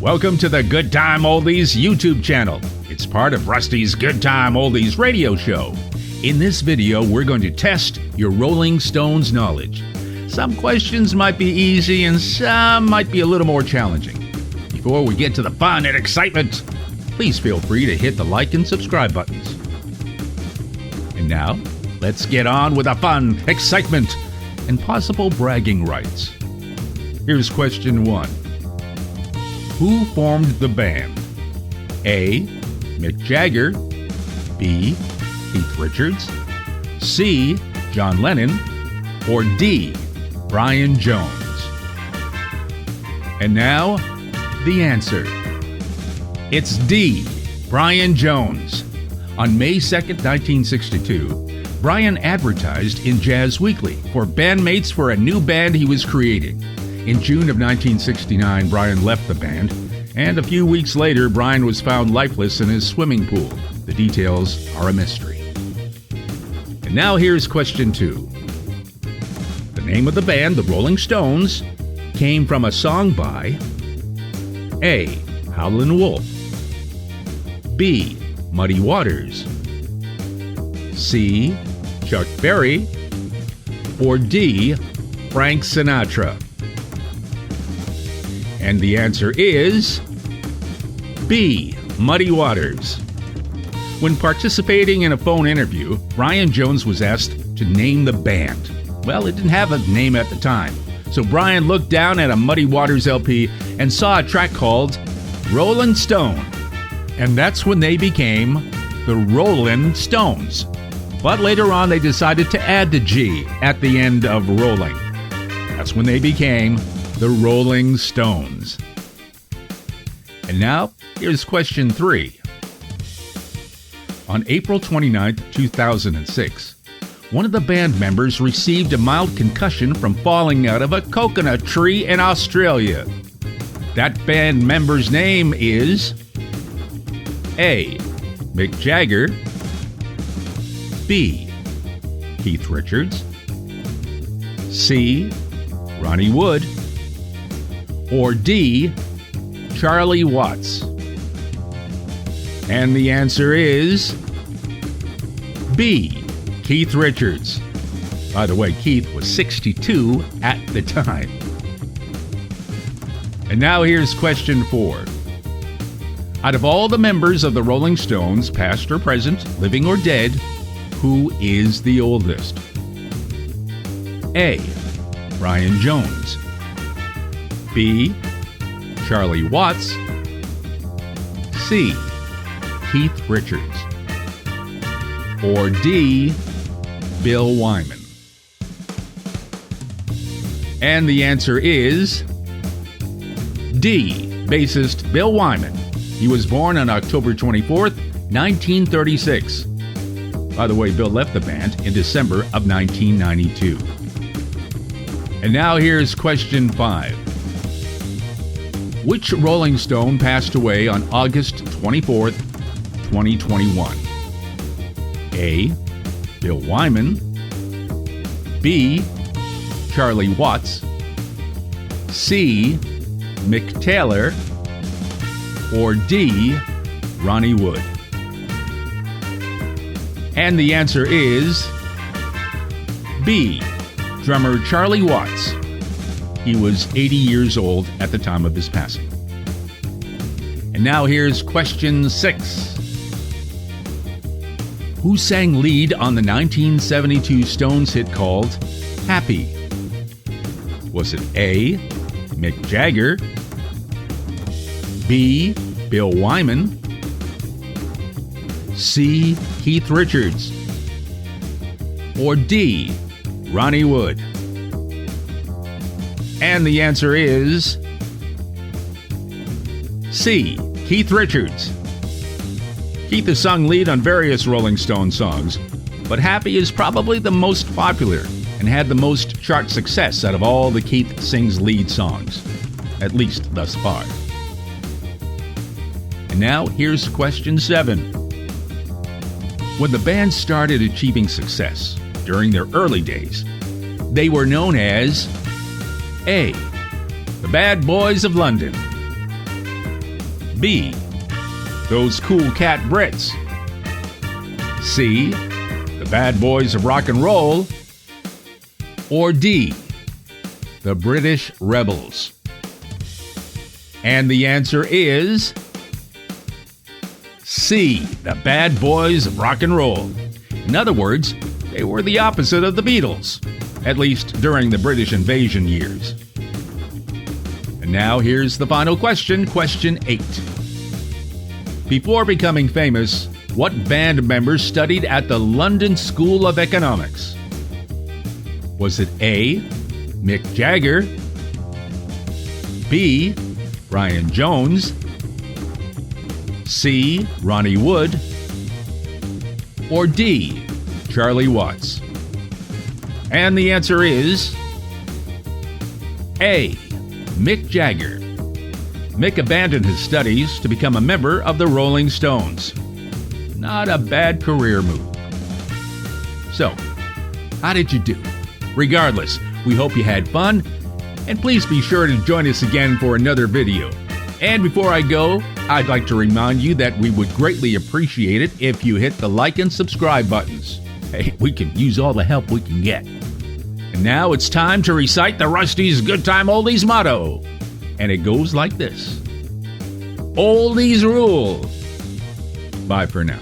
Welcome to the Good Time Oldies YouTube channel. It's part of Rusty's Good Time Oldies radio show. In this video, we're going to test your Rolling Stones knowledge. Some questions might be easy and some might be a little more challenging. Before we get to the fun and excitement, please feel free to hit the like and subscribe buttons. And now, let's get on with the fun, excitement, and possible bragging rights. Here's question 1. Who formed the band? A. Mick Jagger. B. Keith Richards. C. John Lennon. Or D. Brian Jones. And now, the answer. It's D. Brian Jones. On May 2nd, 1962, Brian advertised in Jazz Weekly for bandmates for a new band he was creating. In June of 1969, Brian left the band, and a few weeks later, Brian was found lifeless in his swimming pool. The details are a mystery. And now here's question 2. The name of the band, the Rolling Stones, came from a song by A. Howlin' Wolf, B. Muddy Waters, C. Chuck Berry, or D. Frank Sinatra. And the answer is B. Muddy Waters. When participating in a phone interview, Brian Jones was asked to name the band. Well, it didn't have a name at the time. So Brian looked down at a Muddy Waters LP and saw a track called Rollin' Stone. And that's when they became the Rollin' Stones. But later on, they decided to add the G at the end of Rolling. That's when they became the Rolling Stones. And now, here's question 3. On April 29, 2006, one of the band members received a mild concussion from falling out of a coconut tree in Australia. That band member's name is A. Mick Jagger, B. Keith Richards, C. Ronnie Wood, or D. Charlie Watts. And the answer is B. Keith Richards. By the way, Keith was 62 at the time. And now here's question 4. Out of all the members of the Rolling Stones, past or present, living or dead, who is the oldest? A. Brian Jones, B. Charlie Watts, C. Keith Richards, or D. Bill Wyman. And the answer is D. Bassist Bill Wyman. He was born on October 24th, 1936. By the way, Bill left the band in December of 1992. And now here's question 5. Which Rolling Stone passed away on August 24th, 2021? A. Bill Wyman, B. Charlie Watts, C. Mick Taylor, or D. Ronnie Wood. And the answer is B. Drummer Charlie Watts. He was 80 years old at the time of his passing. And now here's question 6. Who sang lead on the 1972 Stones hit called Happy? Was it A. Mick Jagger, B. Bill Wyman, C. Keith Richards, or D. Ronnie Wood? And the answer is C. Keith Richards. Keith has sung lead on various Rolling Stone songs, but Happy is probably the most popular and had the most chart success out of all the Keith sings lead songs, at least thus far. And now here's question 7. When the band started achieving success during their early days, they were known as A. The Bad Boys of London, B, those cool cat Brits? C, the bad boys of rock and roll? Or D, the British rebels? And the answer is C, the bad boys of rock and roll. In other words, they were the opposite of the Beatles, at least during the British invasion years. And now here's the final question, question 8. Before becoming famous, what band members studied at the London School of Economics? Was it A, Mick Jagger, B, Brian Jones, C, Ronnie Wood, or D, Charlie Watts? And the answer is A, Mick Jagger. Mick abandoned his studies to become a member of the Rolling Stones. Not a bad career move. So, how did you do? Regardless, we hope you had fun, and please be sure to join us again for another video. And before I go, I'd like to remind you that we would greatly appreciate it if you hit the like and subscribe buttons. Hey, we can use all the help we can get. And now it's time to recite the Rusty's Good Time Oldies motto. And it goes like this: Oldies rule. Bye for now.